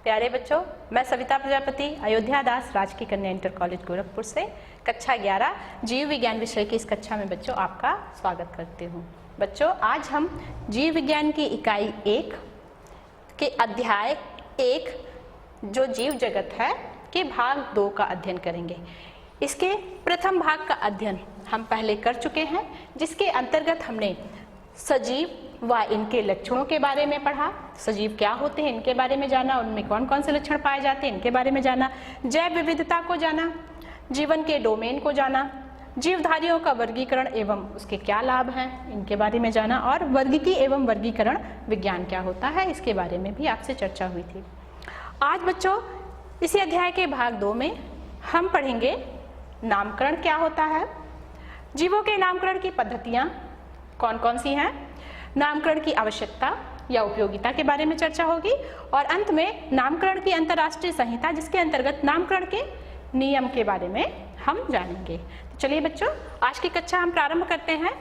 प्यारे बच्चों, मैं सविता प्रजापति अयोध्या दास राजकीय कन्या इंटर कॉलेज गोरखपुर से कक्षा 11 जीव विज्ञान विषय की इस कक्षा में बच्चों आपका स्वागत करती हूँ। बच्चों, आज हम जीव विज्ञान की इकाई 1 के अध्याय 1 जो जीव जगत है के भाग 2 का अध्ययन करेंगे। इसके प्रथम भाग का अध्ययन हम पहले कर चुके हैं, जिसके अंतर्गत हमने सजीव व इनके लक्षणों के बारे में पढ़ा। सजीव क्या होते हैं इनके बारे में जाना, उनमें कौन कौन से लक्षण पाए जाते हैं इनके बारे में जाना, जैव विविधता को जाना, जीवन के डोमेन को जाना, जीवधारियों का वर्गीकरण एवं उसके क्या लाभ हैं इनके बारे में जाना, और वर्गीकी एवं वर्गीकरण विज्ञान क्या होता है इसके बारे में भी आपसे चर्चा हुई थी। आज बच्चों इसी अध्याय के भाग 2 में हम पढ़ेंगे नामकरण क्या होता है, जीवों के नामकरण की पद्धतियाँ कौन कौन सी हैं, नामकरण की आवश्यकता या उपयोगिता के बारे में चर्चा होगी, और अंत में नामकरण की अंतर्राष्ट्रीय संहिता जिसके अंतर्गत नामकरण के नियम के बारे में हम जानेंगे। तो चलिए बच्चों, आज की कक्षा हम प्रारंभ करते हैं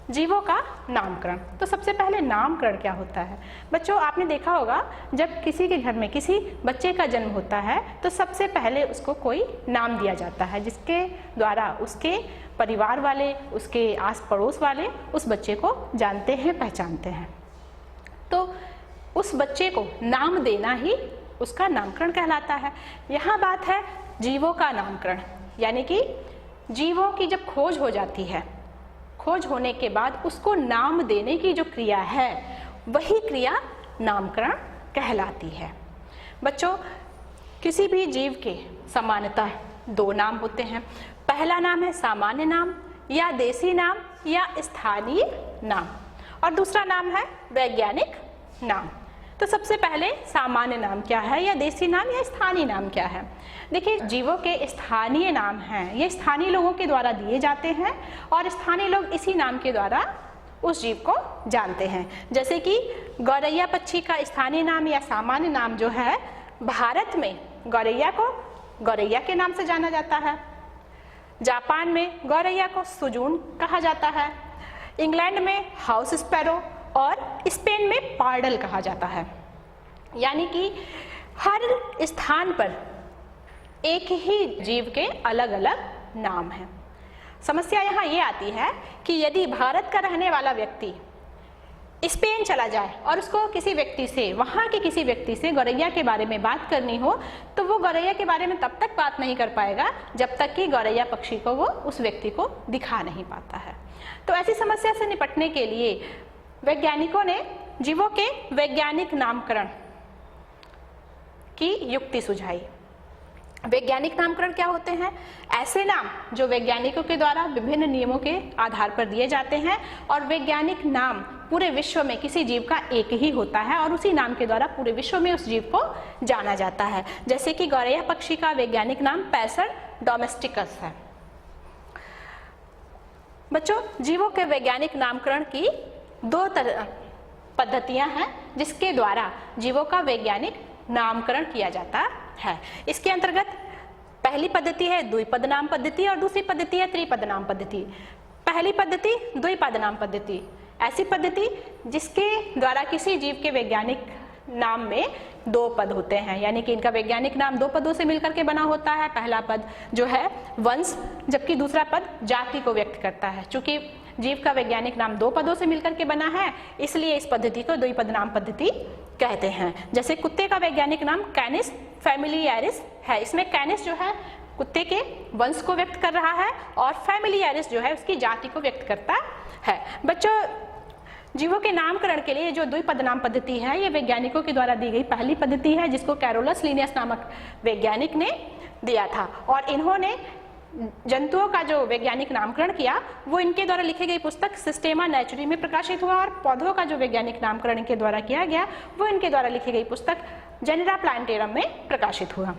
जीवों का नामकरण। तो सबसे पहले नामकरण क्या होता है। बच्चों, आपने देखा होगा जब किसी के घर में किसी बच्चे का जन्म होता है तो सबसे पहले उसको कोई नाम दिया जाता है, जिसके द्वारा उसके परिवार वाले, उसके आस पड़ोस वाले उस बच्चे को जानते हैं, पहचानते हैं। तो उस बच्चे को नाम देना ही उसका नामकरण कहलाता है। यहाँ बात है जीवों का नामकरण, यानी कि जीवों की जब खोज हो जाती है, खोज होने के बाद उसको नाम देने की जो क्रिया है वही क्रिया नामकरण कहलाती है। बच्चों, किसी भी जीव के सामान्यतः 2 नाम होते हैं। पहला नाम है सामान्य नाम या देसी नाम या स्थानीय नाम, और दूसरा नाम है वैज्ञानिक नाम। तो सबसे पहले सामान्य नाम क्या है या देसी नाम या स्थानीय नाम क्या है। देखिए, जीवों के स्थानीय नाम हैं, ये स्थानीय लोगों के द्वारा दिए जाते हैं और स्थानीय लोग इसी नाम के द्वारा उस जीव को जानते हैं। जैसे कि गौरैया पक्षी का स्थानीय नाम या सामान्य नाम जो है, भारत में गौरैया को गौरैया के नाम से जाना जाता है, जापान में गौरैया को सुजून कहा जाता है, इंग्लैंड में हाउस स्पैरो और स्पेन में पार्डल कहा जाता है। यानी कि हर स्थान पर एक ही जीव के अलग अलग नाम हैं। समस्या यहाँ ये आती है कि यदि भारत का रहने वाला व्यक्ति स्पेन चला जाए और उसको किसी व्यक्ति से, वहाँ के किसी व्यक्ति से गौरैया के बारे में बात करनी हो, तो वो गौरैया के बारे में तब तक बात नहीं कर पाएगा जब तक कि गौरैया पक्षी को वो उस व्यक्ति को दिखा नहीं पाता है। तो ऐसी समस्या से निपटने के लिए वैज्ञानिकों ने जीवों के वैज्ञानिक नामकरण की युक्ति सुझाई। वैज्ञानिक नामकरण क्या होते हैं? ऐसे नाम जो वैज्ञानिकों के द्वारा विभिन्न नियमों के आधार पर दिए जाते हैं, और वैज्ञानिक नाम पूरे विश्व में किसी जीव का एक ही होता है और उसी नाम के द्वारा पूरे विश्व में उस जीव को जाना जाता है। जैसे कि गौरैया पक्षी का वैज्ञानिक नाम पैसर डोमेस्टिकस है। बच्चों, जीवों के वैज्ञानिक नामकरण की 2 पद्धतियां हैं जिसके द्वारा जीवों का वैज्ञानिक नामकरण किया जाता है। इसके अंतर्गत पहली पद्धति है द्विपद नाम पद्धति और दूसरी पद्धति है त्रिपद नाम पद्धति। पहली पद्धति द्विपद नाम पद्धति, ऐसी पद्धति जिसके द्वारा किसी जीव के वैज्ञानिक नाम में 2 पद होते हैं, यानी कि इनका वैज्ञानिक नाम 2 पदों से मिलकर के बना होता है। पहला पद जो है वंश, जबकि दूसरा पद जाति को व्यक्त करता है। चूंकि जीव का वैज्ञानिक नाम 2 पदों से मिलकर के बना है, इसलिए इस पद्धति को द्विपद नाम पद्धति कहते हैं। जैसे कुत्ते का वैज्ञानिक नाम कैनिस फैमिलियरिस है। इसमें कैनिस जो है कुत्ते के वंश को व्यक्त कर रहा है और फैमिलियरिस जो है उसकी जाति को व्यक्त करता है। बच्चों, जीवों के नामकरण के लिए जो द्विपद नाम पद्धति है, ये वैज्ञानिकों के द्वारा दी गई पहली पद्धति है, जिसको कैरोलस लिनियस नामक वैज्ञानिक ने दिया था। और इन्होंने जंतुओं का जो वैज्ञानिक नामकरण किया वो इनके द्वारा लिखी गई पुस्तक सिस्टेमा नेचुरी में प्रकाशित हुआ, और पौधों का जो वैज्ञानिक नामकरण इनके द्वारा किया गया वो इनके द्वारा लिखी गई पुस्तक जेनेरा प्लांटेरम में प्रकाशित हुआ।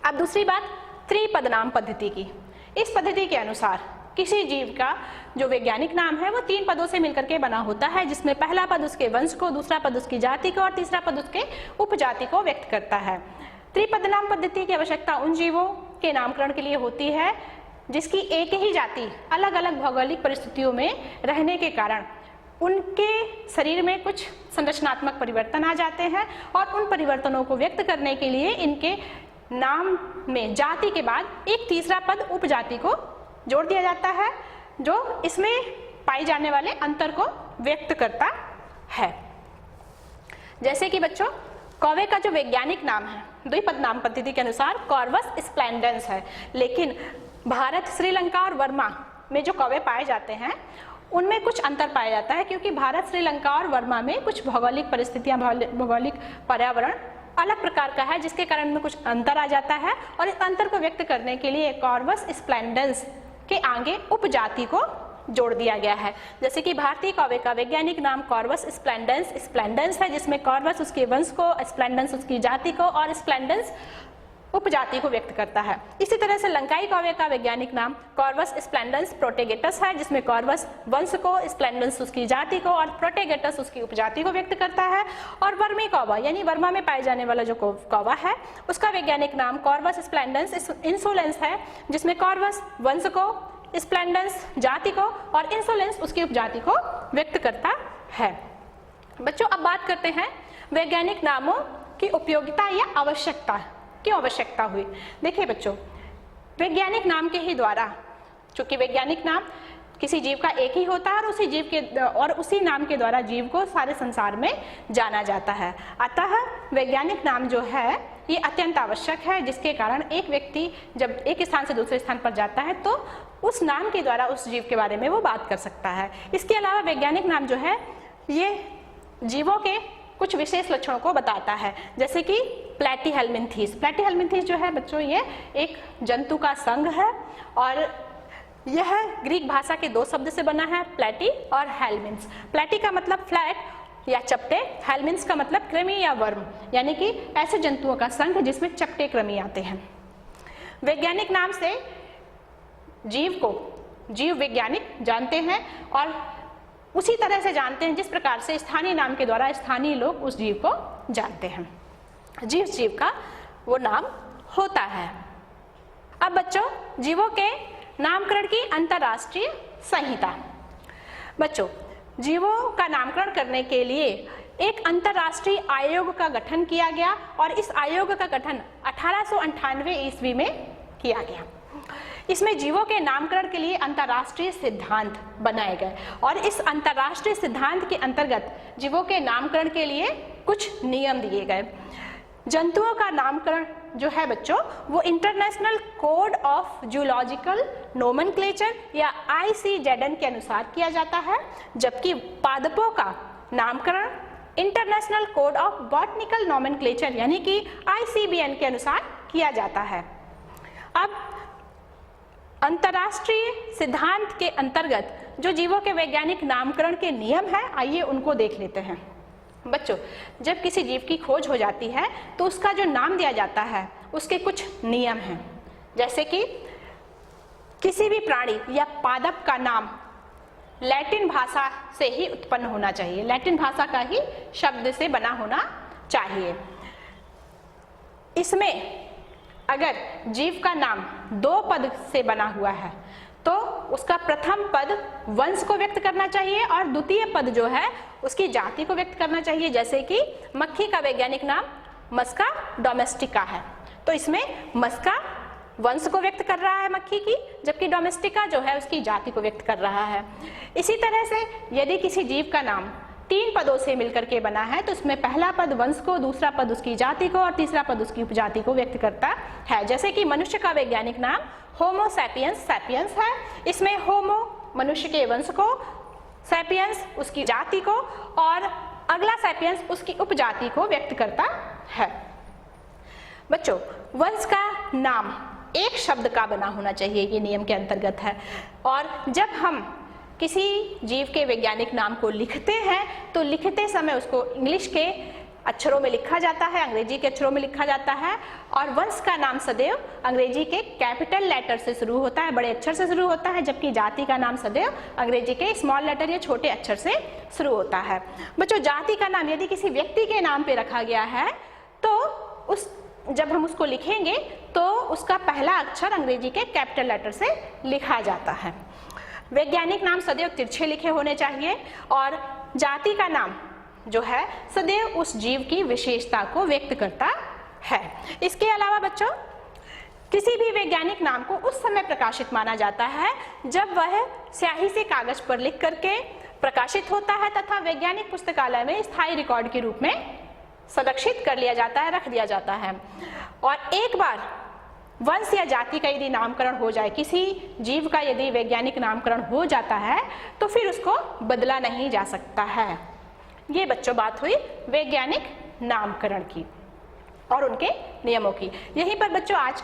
अब दूसरी बात त्रिपद नाम पद्धति की। इस पद्धति के अनुसार किसी जीव का जो वैज्ञानिक नाम है वो 3 पदों से मिलकर के बना होता है, जिसमें पहला पद उसके वंश को, दूसरा पद उसकी जाति को और तीसरा पद उसके उपजाति को व्यक्त करता है। त्रिपद नाम पद्धति की आवश्यकता उन जीवों के नामकरण के लिए होती है जिसकी एक ही जाति अलग अलग भौगोलिक परिस्थितियों में रहने के कारण उनके शरीर में कुछ संरचनात्मक परिवर्तन आ जाते हैं और उन परिवर्तनों को व्यक्त करने के लिए इनके नाम में जाति के बाद एक तीसरा पद उपजाति को जोड़ दिया जाता है, जो इसमें पाए जाने वाले अंतर को व्यक्त करता है। जैसे कि बच्चों, कौवे का जो वैज्ञानिक नाम है द्विपद नाम पद्धति के अनुसार कॉर्वस स्प्लेंडेंस है, लेकिन भारत, श्रीलंका और वर्मा में जो कौवे पाए जाते हैं उनमें कुछ अंतर पाया जाता है, क्योंकि भारत, श्रीलंका और वर्मा में कुछ भौगोलिक परिस्थितियां, भौगोलिक पर्यावरण अलग प्रकार का है, जिसके कारण में कुछ अंतर आ जाता है और इस अंतर को व्यक्त करने के लिए कॉर्वस स्प्लेंडेंस के आगे उपजाति को जोड़ दिया गया है। जैसे कि भारतीय कौवे का वैज्ञानिक नाम कॉर्वस स्प्लेंडेंस है, जिसमें कॉर्वस उसके वंश को, स्प्लेंडेंस उसकी जाति को और स्प्लेंडेंस उपजाति को व्यक्त करता है। इसी तरह से लंकाई कौवे का वैज्ञानिक नाम कॉर्वस स्प्लेंडेंस प्रोटेगेटस है, जिसमें कॉर्वस वंश को, स्प्लेंडेंस उसकी जाति को और प्रोटेगेटस उसकी उपजाति को व्यक्त करता है। और वर्मी कौवा यानी वर्मा में पाए जाने वाला जो कौवा है उसका वैज्ञानिक नाम कॉर्वस स्प्लेंडेंस इंसोलेंस है, जिसमें कॉर्वस वंश को, स्प्लेंडेंस जाति को और इंसोलेंस उसकी उपजाति को व्यक्त करता है। बच्चों, अब बात करते हैं वैज्ञानिक नामों की उपयोगिता या आवश्यकता, क्यों आवश्यकता हुई। देखिए बच्चों, वैज्ञानिक नाम के ही द्वारा, चूंकि वैज्ञानिक नाम किसी जीव का एक ही होता है और उसी जीव के और उसी नाम के द्वारा जीव को सारे संसार में जाना जाता है, अतः वैज्ञानिक नाम जो है ये अत्यंत आवश्यक है, जिसके कारण एक व्यक्ति जब एक स्थान से दूसरे स्थान पर जाता है तो उस नाम के द्वारा उस जीव के बारे में वो बात कर सकता है। इसके अलावा वैज्ञानिक नाम जो है ये जीवों के कुछ विशेष लक्षणों को बताता है, जैसे कि प्लेटीहेल्मिन्थीस। प्लेटीहेल्मिन्थीस जो है बच्चों ये एक जंतु का संघ है और यह ग्रीक भाषा के दो शब्द से बना है, प्लेटी और हेल्मिन्स। प्लेटी का मतलब फ्लैट या चपटे, हेल्मिन्स का मतलब कृमि या वर्म, यानी कि ऐसे जंतुओं का संघ जिसमें चपटे कृमि आते हैं। वैज्ञानिक नाम से जीव को जीव वैज्ञानिक जानते हैं और उसी तरह से जानते हैं जिस प्रकार से स्थानीय नाम के द्वारा स्थानीय लोग उस जीव को जानते हैं, जिस जीव का वो नाम होता है। अब बच्चों, जीवों के नामकरण की अंतर्राष्ट्रीय संहिता। बच्चों, जीवों का नामकरण करने के लिए एक अंतर्राष्ट्रीय आयोग का गठन किया गया और इस आयोग का गठन 1898 ईस्वी में किया गया। इसमें जीवों के नामकरण के लिए अंतर्राष्ट्रीय सिद्धांत बनाए गए और इस अंतर्राष्ट्रीय सिद्धांत के अंतर्गत जीवों के नामकरण के लिए कुछ नियम दिए गए। जंतुओं का नामकरण जो है बच्चों वो international code of zoological nomenclature या ICZN के अनुसार किया जाता है, जबकि पादपों का नामकरण international code of botanical nomenclature यानी कि ICBN के अनुसार किया जाता है। अब अंतर्राष्ट्रीय सिद्धांत के अंतर्गत जो जीवों के वैज्ञानिक नामकरण के नियम हैं, आइए उनको देख लेते हैं। बच्चों, जब किसी जीव की खोज हो जाती है तो उसका जो नाम दिया जाता है उसके कुछ नियम हैं, जैसे कि किसी भी प्राणी या पादप का नाम लैटिन भाषा से ही उत्पन्न होना चाहिए, लैटिन भाषा का ही शब्द से बना होना चाहिए। इसमें अगर जीव का नाम दो पद से बना हुआ है तो उसका प्रथम पद वंश को व्यक्त करना चाहिए और द्वितीय पद जो है उसकी जाति को व्यक्त करना चाहिए। जैसे कि मक्खी का वैज्ञानिक नाम मस्का डोमेस्टिका है, तो इसमें मस्का वंश को व्यक्त कर रहा है मक्खी की, जबकि डोमेस्टिका जो है उसकी जाति को व्यक्त कर रहा है। इसी तरह से यदि किसी जीव का नाम तीन पदों से मिलकर के बना है तो उसमें पहला पद वंश को, दूसरा पद उसकी जाति को और तीसरा पद उसकी उपजाति को व्यक्त करता है। जैसे कि मनुष्य का वैज्ञानिक नाम होमो सैपियंस सैपियंस है, इसमें होमो मनुष्य के वंश को, सैपियंस उसकी जाति को और अगला सैपियंस उसकी उपजाति को व्यक्त करता है। बच्चों, वंश का नाम एक शब्द का बना होना चाहिए, ये नियम के अंतर्गत है। और जब हम किसी जीव के वैज्ञानिक नाम को लिखते हैं तो लिखते समय उसको इंग्लिश के अक्षरों में लिखा जाता है, अंग्रेजी के अक्षरों में लिखा जाता है और वंश का नाम सदैव अंग्रेजी के कैपिटल लेटर से शुरू होता है, बड़े अक्षर से शुरू होता है, जबकि जाति का नाम सदैव अंग्रेजी के स्मॉल लेटर या छोटे अक्षर से शुरू होता है। बच्चों, जाति का नाम यदि किसी व्यक्ति के नाम पे रखा गया है तो जब हम उसको लिखेंगे तो उसका पहला अक्षर अंग्रेजी के कैपिटल लेटर से लिखा जाता है। वैज्ञानिक नाम सदैव तिरछे लिखे होने चाहिए और जाति का नाम जो है सदैव उस जीव की विशेषता को व्यक्त करता है। इसके अलावा बच्चों किसी भी वैज्ञानिक नाम को उस समय प्रकाशित माना जाता है जब वह स्याही से कागज पर लिख करके प्रकाशित होता है तथा वैज्ञानिक पुस्तकालय में स्थायी रिकॉर्ड के रूप में संरक्षित कर लिया जाता है, रख दिया जाता है। और एक बार वंश या जाति का यदि नामकरण हो जाए, किसी जीव का यदि वैज्ञानिक नामकरण हो जाता है तो फिर उसको बदला नहीं जा सकता है। ये बच्चों बात हुई वैज्ञानिक नामकरण की और उनके नियमों की। यहीं पर बच्चों आज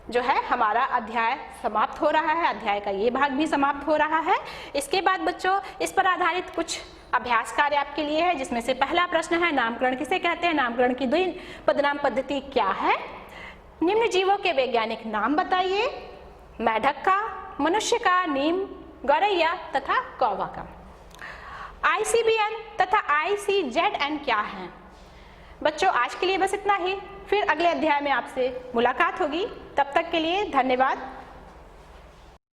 जो है हमारा अध्याय समाप्त हो रहा है, अध्याय का ये भाग भी समाप्त हो रहा है। इसके बाद बच्चों इस पर आधारित कुछ अभ्यास कार्य आपके लिए है, जिसमें से पहला प्रश्न है नामकरण किसे कहते हैं, नामकरण की द्वि पदनाम पद्धति क्या है, निम्न जीवों के वैज्ञानिक नाम बताइए, मेढक का, मनुष्य का, नीम, गौरैया तथा कौवा का। ICBN तथा ICZN क्या है। बच्चों आज के लिए बस इतना ही, फिर अगले अध्याय में आपसे मुलाकात होगी। तब तक के लिए धन्यवाद।